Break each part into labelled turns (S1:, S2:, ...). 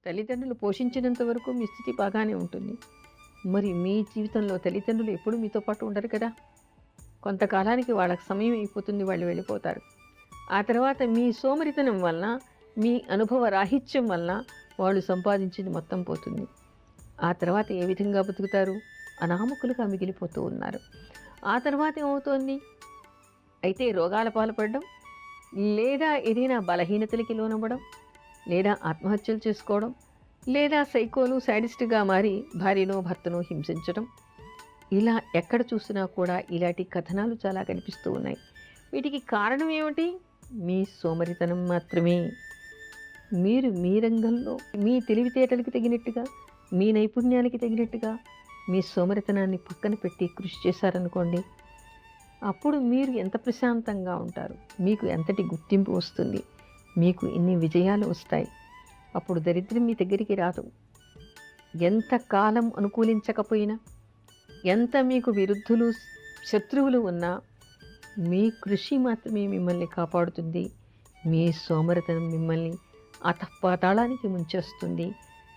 S1: తల్లిదండ్రులు పోషించినంత వరకు మీ స్థితి బాగానే ఉంటుంది. మరి మీ జీవితంలో తల్లిదండ్రులు ఎప్పుడూ మీతో పాటు ఉండరు కదా! కొంతకాలానికి వాళ్ళకి సమయం అయిపోతుంది. వాళ్ళు వెళ్ళిపోతారు. ఆ తర్వాత మీ సోమరితనం వలన, మీ అనుభవ రాహిత్యం వలన వాళ్ళు సంపాదించింది మొత్తం పోతుంది. ఆ తర్వాత ఏ విధంగా బతుకుతారు? అనామకులుగా మిగిలిపోతూ ఉన్నారు. ఆ తర్వాత ఏమవుతోంది? అయితే రోగాల పాల్పడడం, లేదా ఏదైనా బలహీనతలకి లోనవ్వడం, లేదా ఆత్మహత్యలు చేసుకోవడం, లేదా సైకోలు, శాడిస్ట్‌గా మారి భార్యనో, భర్తనో హింసించడం. ఇలా ఎక్కడ చూసినా కూడా ఇలాంటి కథనాలు చాలా కనిపిస్తూ ఉన్నాయి. వీటికి కారణం ఏమిటి? మీ సోమరితనం మాత్రమే. మీరు మీ రంగంలో మీ తెలివితేటలకి తగినట్టుగా, మీ నైపుణ్యానికి తగినట్టుగా మీ సోమరితనాన్ని పక్కన పెట్టి కృషి చేశారనుకోండి, అప్పుడు మీరు ఎంత ప్రశాంతంగా ఉంటారు. మీకు ఎంతటి గుర్తింపు వస్తుంది. మీకు ఎన్ని విజయాలు వస్తాయి. అప్పుడు దరిద్రం మీ దగ్గరికి రాదు. ఎంత కాలం అనుకూలించకపోయినా, ఎంత మీకు విరుద్ధులు, శత్రువులు ఉన్నా మీ కృషి మాత్రమే మిమ్మల్ని కాపాడుతుంది. మీ సోమరితనం మిమ్మల్ని అధపాతాళానికి ముంచేస్తుంది.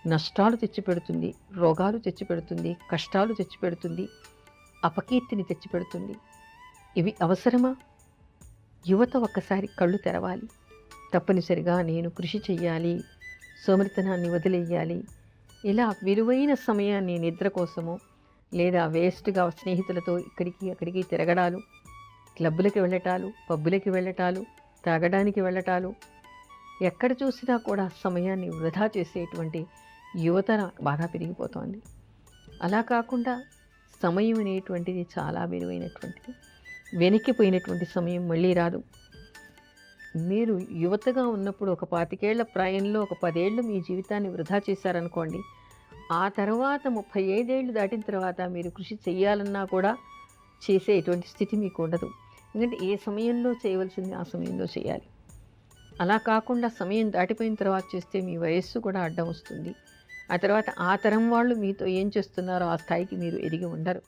S1: నష్టాలు తెచ్చిపెడుతుంది, రోగాలు తెచ్చిపెడుతుంది, కష్టాలు తెచ్చిపెడుతుంది, అపకీర్తిని తెచ్చిపెడుతుంది. ఇవి అవసరమా? యువత ఒక్కసారి కళ్ళు తెరవాలి. తప్పనిసరిగా నేను కృషి చెయ్యాలి, సోమరితనాన్ని వదిలేయాలి. ఇలా విలువైన సమయాన్ని నిద్ర కోసమో, లేదా వేస్ట్‌గా స్నేహితులతో ఇక్కడికి అక్కడికి తిరగడాలు, క్లబ్బులకి వెళ్ళటాలు, పబ్బులకి వెళ్ళటాలు, తాగడానికి వెళ్ళటాలు, ఎక్కడ చూసినా కూడా సమయాన్ని వృధా చేసేటువంటి యువత బాగా పెరిగిపోతోంది. అలా కాకుండా సమయం అనేటువంటిది చాలా విలువైనటువంటిది. వెనక్కిపోయినటువంటి సమయం మళ్ళీ రాదు. మీరు యువతగా ఉన్నప్పుడు ఒక 25 ఏళ్ల ప్రాయంలో ఒక 10 ఏళ్ళు మీ జీవితాన్ని వృధా చేశారనుకోండి, ఆ తర్వాత 35 ఏళ్ళు దాటిన తర్వాత మీరు కృషి చేయాలన్నా కూడా చేసే ఎటువంటి స్థితి మీకు ఉండదు. ఎందుకంటే ఏ సమయంలో చేయవలసింది ఆ సమయంలో చేయాలి. అలా కాకుండా సమయం దాటిపోయిన తర్వాత చేస్తే మీ వయస్సు కూడా అడ్డం వస్తుంది. ఆ తర్వాత ఆ తరం వాళ్ళు మీతో ఏం చేస్తున్నారో ఆ స్థాయికి మీరు ఎదిగి ఉండరు.